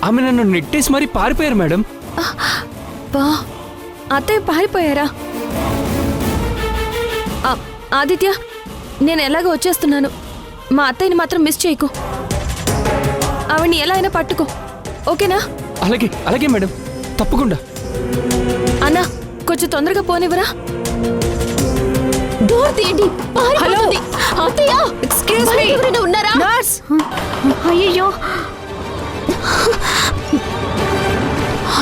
ఆమె నన్ను నెట్టేసి మరీ పారిపోయారు మేడం.
బా, అత్తయ్య పారిపోయారా? ఆదిత్య, నేను ఎలాగో వచ్చేస్తున్నాను. మా అత్తయ్యని మాత్రం మిస్ చేయకు. ఆవిడ్ని ఎలా అయినా పట్టుకో, ఓకేనా?
అలాగే అలాగే మేడం, తప్పకుండా.
అన్నా, కొంచెం తొందరగా పోనివ్వరా?
డోర్ తీయండి. పారిపోతుంది. అత్తయ్య,
ఎక్స్క్యూజ్ మీ.
బయట ఎవరైనా ఉన్నారా?
నర్స్!
అయ్యో,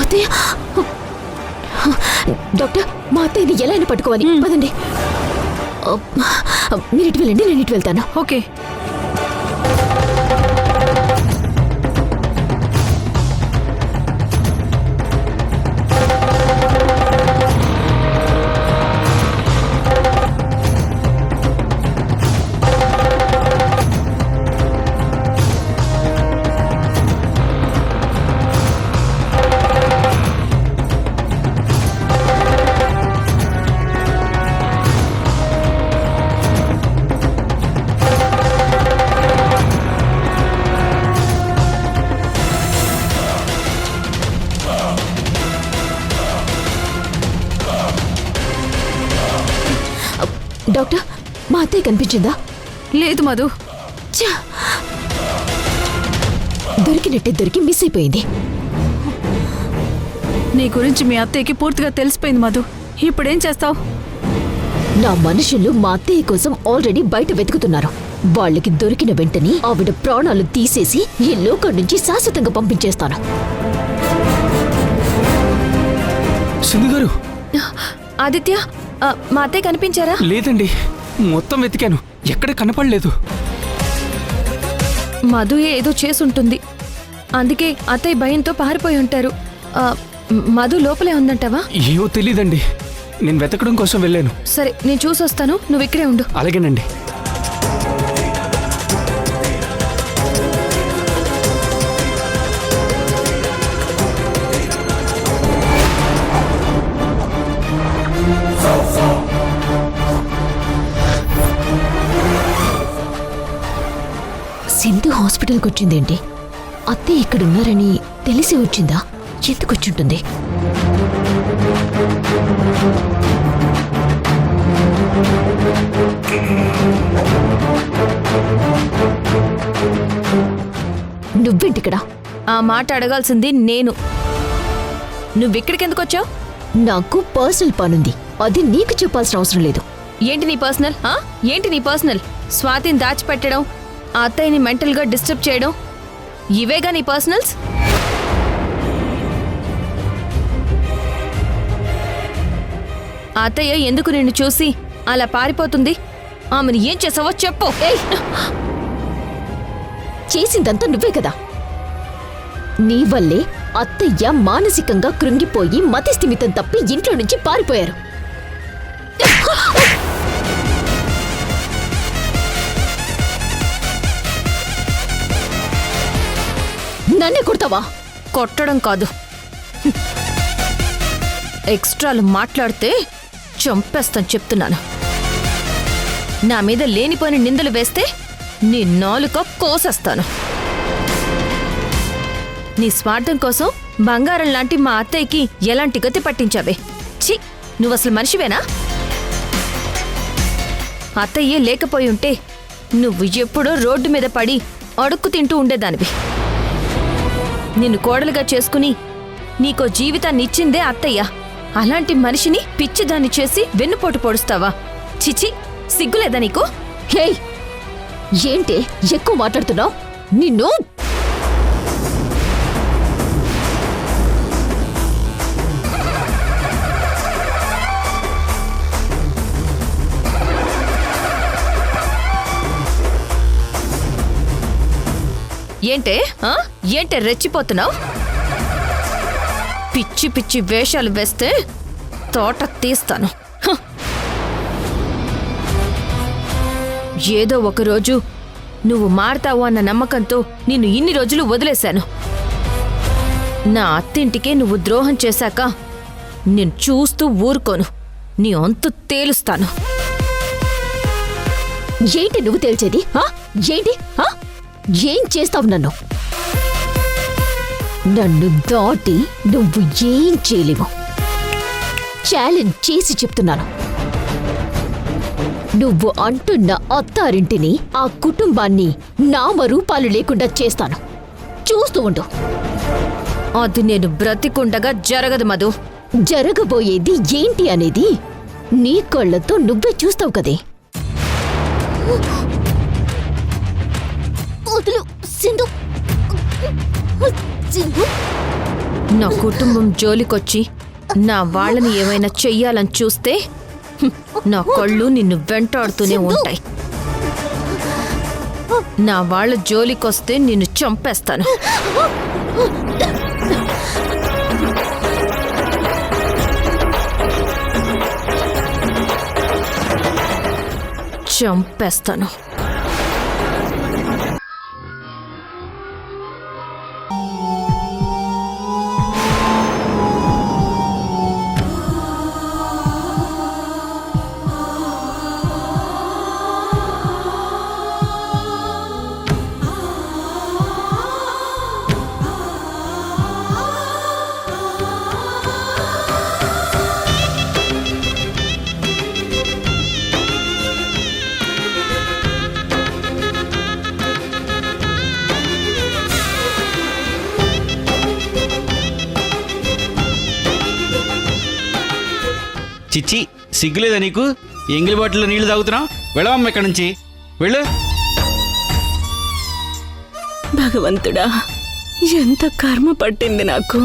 అత్తయ్య. డాక్టర్, మా అత్తయ్యని ఎలా అయినా పట్టుకోవాలి, పదండి. మీరు ఇటు వెళ్ళండి, నేను ఇటు వెళ్తాను.
ఓకే.
డాక్టర్, మా అత్తయ్య కనిపించిందా?
లేదు మధు.
ఛ! దొరికినట్టే దొరికి మిస్ అయిపోయింది.
నీ గురించి మీ అత్తయ్యకి పూర్తిగా తెలిసిపోయింది మధు. ఇప్పుడేం చేస్తావు?
నా మనుషులు మా అత్తయ్య కోసం ఆల్రెడీ బయట వెతుకుతున్నారు. వాళ్ళకి దొరికిన వెంటనే ఆవిడ ప్రాణాలు తీసేసి ఈ లోకం నుంచి శాశ్వతంగా పంపించేస్తాను.
సింధు గారు.
ఆదిత్య, మా అత్తయ్య కనిపించారా?
లేదండి, మొత్తం వెతికాను, ఎక్కడ కనపడలేదు.
మధు ఏదో చేసుంటుంది, అందుకే అత్తయ్య భయంతో పారిపోయి ఉంటారు. మధు లోపలే ఉందంటావా?
ఏమో తెలీదండి, నేను వెతకడం కోసం వెళ్ళాను.
సరే, నేను చూసొస్తాను, నువ్వు ఇక్కడే ఉండు.
అలాగేనండి.
సింధు హాస్పిటల్కి వచ్చిందేంటి? అత్తయ్య ఇక్కడున్నారని తెలిసి వచ్చిందా? ఎందుకు వచ్చుంటుంది? నువ్వేంటిక్కడ?
ఆ మాట అడగాల్సింది నేను. నువ్విక్కడికి ఎందుకు వచ్చావు?
నాకు పర్సనల్ పనుంది, అది నీకు చెప్పాల్సిన అవసరం లేదు.
ఏంటి నీ పర్సనల్? ఏంటి నీ పర్సనల్? స్వాతిని దాచిపెట్టడం, ఆ అత్తయ్యని మెంటల్గా డిస్టర్బ్ చేయడం, ఇవేగా నీ పర్సనల్స్? ఆ అత్తయ్య ఎందుకు నిన్ను చూసి అలా పారిపోతుంది? ఆమెను ఏం చేసావో చెప్పు.
ఏయ్! చేసిందంతా నువ్వే కదా. నీ వల్లే అత్తయ్య మానసికంగా కృంగిపోయి మతిస్థిమితం తప్పి ఇంట్లో నుంచి పారిపోయారు. నన్నే కొడతావా?
కొట్టడం కాదు, ఎక్స్ట్రాలు మాట్లాడితే చంపేస్తాను చెప్తున్నాను. నా మీద లేనిపోయిన నిందలు వేస్తే నీ నాలుక కోసేస్తాను. నీ స్వార్థం కోసం బంగారం లాంటి మా అత్తయ్యకి ఎలాంటి గతి పట్టించావే? ఛీ, నువ్వసలు మనిషివేనా? అత్తయ్యే లేకపోయి ఉంటే నువ్వు ఎప్పుడో రోడ్డు మీద పడి అడుక్కు తింటూ ఉండేదానివి. నిన్ను కోడలుగా చేసుకుని నీకో జీవితాన్ని ఇచ్చిందే అత్తయ్య. అలాంటి మనిషిని పిచ్చిదాన్ని చేసి వెన్నుపోటు పొడుస్తావా? చిచి, సిగ్గులేదా నీకు?
హే, ఏంటే ఎక్కువ మాట్లాడుతున్నావు? నిన్ను
ఏంటే రెచ్చిపోతున్నావు? పిచ్చి పిచ్చి వేషాలు వేస్తే తోట తీస్తాను. ఏదో ఒకరోజు నువ్వు మారతావు అన్న నమ్మకంతో నిన్ను ఇన్ని రోజులు వదిలేశాను. నా అత్తింటికే నువ్వు ద్రోహం చేశాక నేను చూస్తూ ఊరుకోను. నీ అంతు తేలుస్తాను.
ఏంటి నువ్వు తేల్చేది? ఏంటి? ఏం చేస్తావు? నన్ను దాటి నువ్వు ఏం చేయలేవు. ఛాలెంజ్ చేసి చెప్తున్నాను. నువ్వు అంటున్న అత్తారింటిని, ఆ కుటుంబాన్ని నామరూపాలు లేకుండా చేస్తాను. చూస్తూ ఉండు.
అది నేను బ్రతికుండగా జరగదు మధు.
జరగబోయేది ఏంటి అనేది నీ కళ్ళతో నువ్వే చూస్తావు కదే. వదులు సింధు. సింధు,
నా కుటుంబం జోలికొచ్చి నా వాళ్ళని ఏమైనా చెయ్యాలని చూస్తే నా కళ్ళు నిన్ను వెంటాడుతూనే ఉంటాయి. నా వాళ్ళ జోలికొస్తే నిన్ను చంపేస్తాను. చంపేస్తాను.
చిచ్చి, సిగ్గులేదా నీకు? ఎంగిలి బాటిల్లో నీళ్లు తాగుతున్నావు? వెళ్ళవమ్మ ఇక్కడి నుంచి, వెళ్ళు.
భగవంతుడా, ఎంత కర్మ పట్టింది నాకు.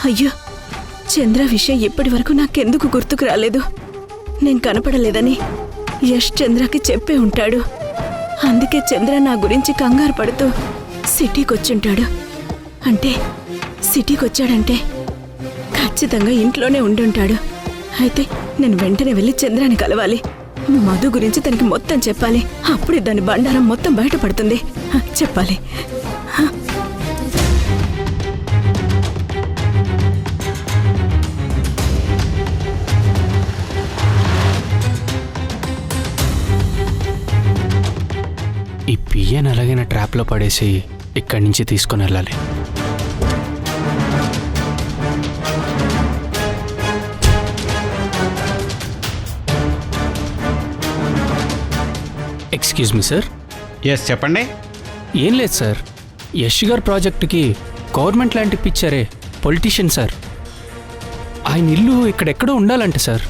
అయ్యో, చంద్ర విషయం ఇప్పటి వరకు నాకెందుకు గుర్తుకు రాలేదు? నేను కనపడలేదని యష్ చంద్రకి చెప్పే ఉంటాడు. అందుకే చంద్ర నా గురించి కంగారు పడుతూ సిటీకొచ్చుంటాడు. అంటే సిటీకొచ్చాడంటే ఖచ్చితంగా ఇంట్లోనే ఉండుంటాడు. అయితే నేను వెంటనే వెళ్ళి చంద్రాని కలవాలి. మధు గురించి తనకి మొత్తం చెప్పాలి. అప్పుడే దాని బండారం మొత్తం బయటపడుతుంది. చెప్పాలి.
ఈ పియ్యని ఎలాగైనా ట్రాప్లో పడేసి ఇక్కడి నుంచి తీసుకొని వెళ్ళాలి. Excuse me sir.
ఎస్ చెప్పండి.
ఏం లేదు సార్, యష్ గారి ప్రాజెక్టుకి గవర్నమెంట్ ల్యాండ్ ఇప్పించారే, పొలిటీషియన్ సార్. ఆయన ఇల్లు ఇక్కడెక్కడో ఉండాలంట సార్.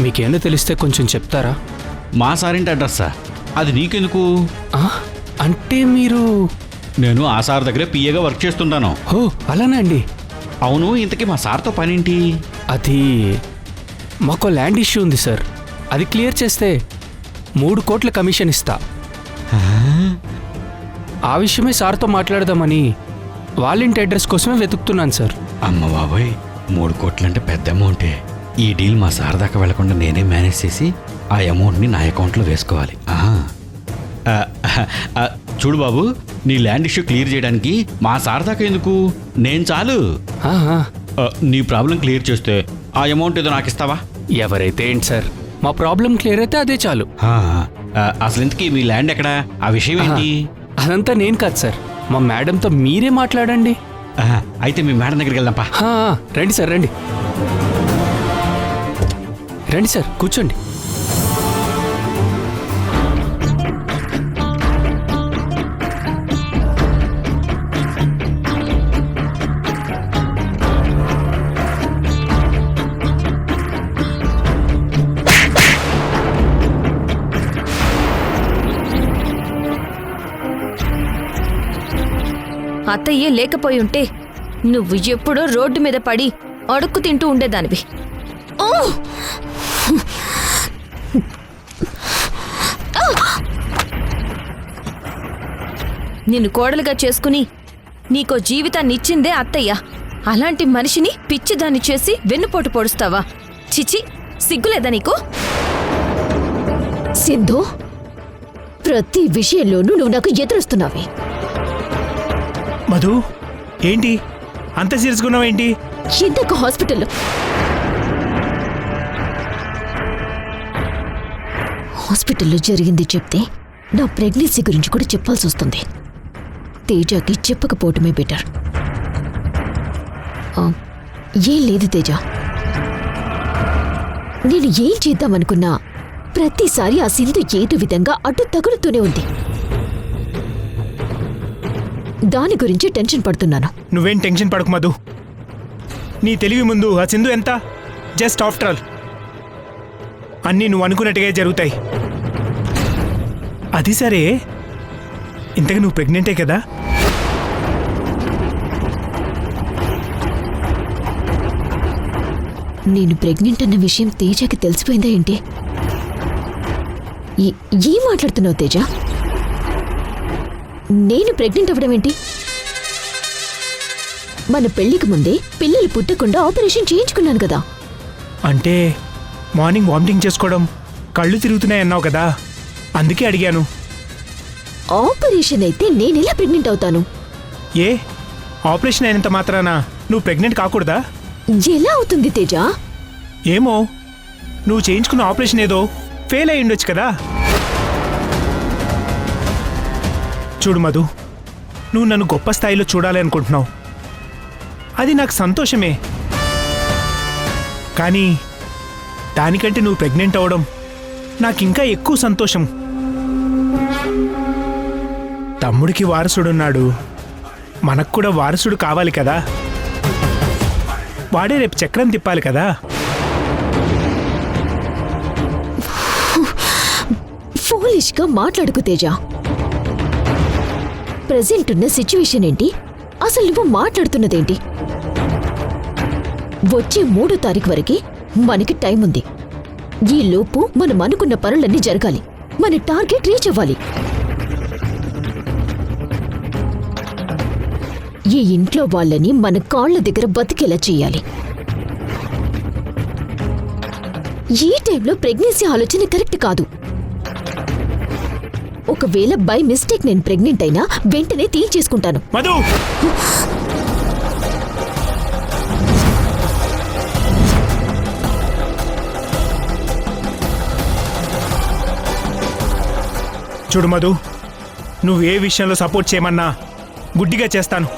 మీకేమో తెలిస్తే కొంచెం చెప్తారా?
మా సారింటి అడ్రస్సా? అది నీకెందుకు?
అంటే మీరు?
నేను ఆ సార్ దగ్గర పిఏగా వర్క్ చేస్తుంటాను.
ఓ అలానా అండి.
అవును, ఇంతకీ మా సార్తో పనేంటి?
అది మాకు ల్యాండ్ ఇష్యూ ఉంది సార్. అది క్లియర్ చేస్తే 3 కోట్ల కమిషన్ ఇస్తా. ఆ విషయమే సార్తో మాట్లాడదామని వాళ్ళింటి అడ్రస్ కోసమే వెతుకుతున్నాను సార్.
అమ్మ బాబాయ్, 3 కోట్లంటే పెద్ద అమౌంటే. ఈ డీల్ మా సార్ దాకా వెళ్లకుండా నేనే మేనేజ్ చేసి ఆ అమౌంట్ని నా అకౌంట్లో వేసుకోవాలి. చూడు బాబు, నీ ల్యాండ్ ఇష్యూ క్లియర్ చేయడానికి మా సార్ దాకా ఎందుకు, నేను చాలు. నీ ప్రాబ్లం క్లియర్ చేస్తే ఆ అమౌంట్ ఏదో నాకు ఇస్తావా?
ఎవరైతే ఏంటి సార్, మా ప్రాబ్లం క్లియర్ అయితే అదే చాలు.
అసలు ఇంతకీ మీ ల్యాండ్ ఎక్కడా, ఆ విషయం ఏంటి?
అదంతా నేను కాదు సార్, మా మేడంతో మీరే మాట్లాడండి.
అయితే మీ మేడం దగ్గరికి వెళ్దాంపా.
రండి సార్, రండి రండి సార్, కూర్చోండి.
అత్తయ్యే లేకపోయి ఉంటే నువ్వు ఎప్పుడో రోడ్డు మీద పడి అడుక్కు తింటూ ఉండేదానివి. నిన్ను కోడలుగా చేసుకుని నీకో జీవితాన్ని ఇచ్చిందే అత్తయ్య. అలాంటి మనిషిని పిచ్చిదాన్ని చేసి వెన్నుపోటు పొడుస్తావా? చిచి, సిగ్గులేదా నీకు?
సింధు, ప్రతి విషయంలోనూ నువ్వు నాకు ఎదురుస్తున్నావే.
మధు, ఏంటి అంత సీరియస్గా ఉన్నావేంటి?
ఇంతకు హాస్పిటల్లో జరిగింది చెప్తే నా ప్రెగ్నెన్సీ గురించి కూడా చెప్పాల్సి వస్తుంది. తేజకి చెప్పకపోవటమే బెటర్. ఏం లేదు తేజ, నేను ఏం చేద్దామనుకున్నా ప్రతిసారి ఆ సింధు ఏదో విధంగా అడ్డు తగులుతూనే ఉంది. దాని గురించి టెన్షన్ పడుతున్నాను.
నువ్వేం టెన్షన్ పడకు మధు. నీ తెలివి ముందు ఆ సింధు ఎంత? జస్ట్ ఆఫ్టర్ ఆల్ అన్నీ నువ్వు అనుకున్నట్టుగా జరుగుతాయి. అది సరే, ఇంతగా నువ్వు ప్రెగ్నెంటే కదా?
నేను ప్రెగ్నెంట్ అన్న విషయం తేజకి తెలిసిపోయిందా ఏంటి? ఏం మాట్లాడుతున్నావు తేజ? నేను ప్రెగ్నెంట్ అవ్వడం ఏంటి? మన పెళ్లికి ముందే పిల్లలు పుట్టకుండా ఆపరేషన్ చేయించుకున్నాను కదా.
అంటే మార్నింగ్ వామిటింగ్ చేసుకోవడం, కళ్ళు తిరుగుతున్నాయన్నావు కదా, అందుకే అడిగాను.
ఆపరేషన్ అయితే నేనెలా ప్రెగ్నెంట్ అవుతాను?
ఏ ఆపరేషన్ అయినంత మాత్రాన నువ్వు ప్రెగ్నెంట్ కాకూడదా?
ఎలా అవుతుంది తేజ?
ఏమో, నువ్వు చేయించుకున్న ఆపరేషన్ ఏదో ఫెయిల్ అయి ఉండొచ్చు కదా. చూడు మధు, నువ్వు నన్ను గొప్ప స్థాయిలో చూడాలి అనుకుంటున్నావు. అది నాకు సంతోషమే. కానీ దానికంటే నువ్వు ప్రెగ్నెంట్ అవ్వడం నాకింకా ఎక్కువ సంతోషం. తమ్ముడికి వారసుడున్నాడు, మనకు కూడా వారసుడు కావాలి కదా. వాడే రేపు చక్రం తిప్పాలి కదా.
ఫూలిష్గా మాట్లాడుకు తేజ. ప్రెజెంట్ ఉన్న సిచ్యువేషన్ ఏంటి? అసలు నువ్వు మాట్లాడుతున్నదేంటి? వచ్చే 3వ తారీఖు వరకు మనకి టైం ఉంది. ఈ లోపు మనం అనుకున్న పనులన్నీ జరగాలి. మన టార్గెట్ రీచ్ అవ్వాలి. ఈ ఇంట్లో వాళ్ళని మన కాళ్ళ దగ్గర బతికేలా చేయాలి. ఈ టైంలో ప్రెగ్నెన్సీ ఆలోచన కరెక్ట్ కాదు. ఒకవేళ బై మిస్టేక్ నేను ప్రెగ్నెంట్ అయినా వెంటనే తీయించేసుకుంటాను.
మధు, చూడు మధు, నువ్వు ఏ విషయంలో సపోర్ట్ చేయమన్నా గుడ్డిగా చేస్తాను.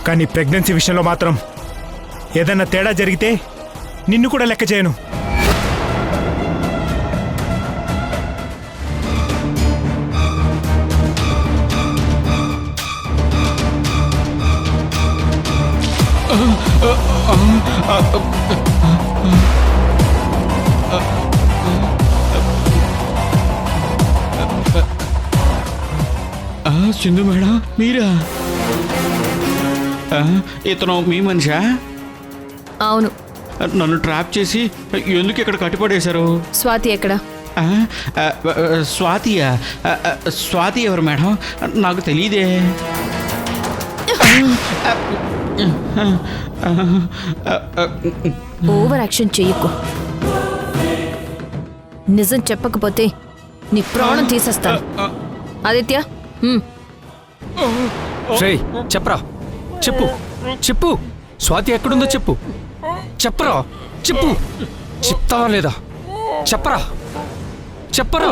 కానీ ప్రెగ్నెన్సీ విషయంలో మాత్రం ఏదన్నా తేడా జరిగితే నిన్ను కూడా లెక్క చేయను.
సింధు మేడం, మీరా? ఇతను మీ మనిషా?
అవును.
నన్ను ట్రాప్ చేసి ఎందుకు ఇక్కడ కట్టిపడేశారు?
స్వాతి ఎక్కడ?
స్వాతియా? స్వాతి ఎవరు మేడం? నాకు తెలియదే.
ఓవర్ యాక్షన్ చెయ్యకు. నిజం చెప్పకపోతే నీ ప్రాణం తీసేస్తాను. ఆదిత్య,
రేయ్ చెప్పరా, చెప్పు చెప్పు, స్వాతి ఎక్కడుందో చెప్పు. చెప్పరా, చెప్పు. చెప్తావా లేదా? చెప్పరా, చెప్పరా.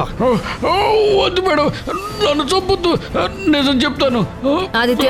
వద్దు మేడం, నన్ను చంపొద్దు, నిజం చెప్తాను.
ఆదిత్య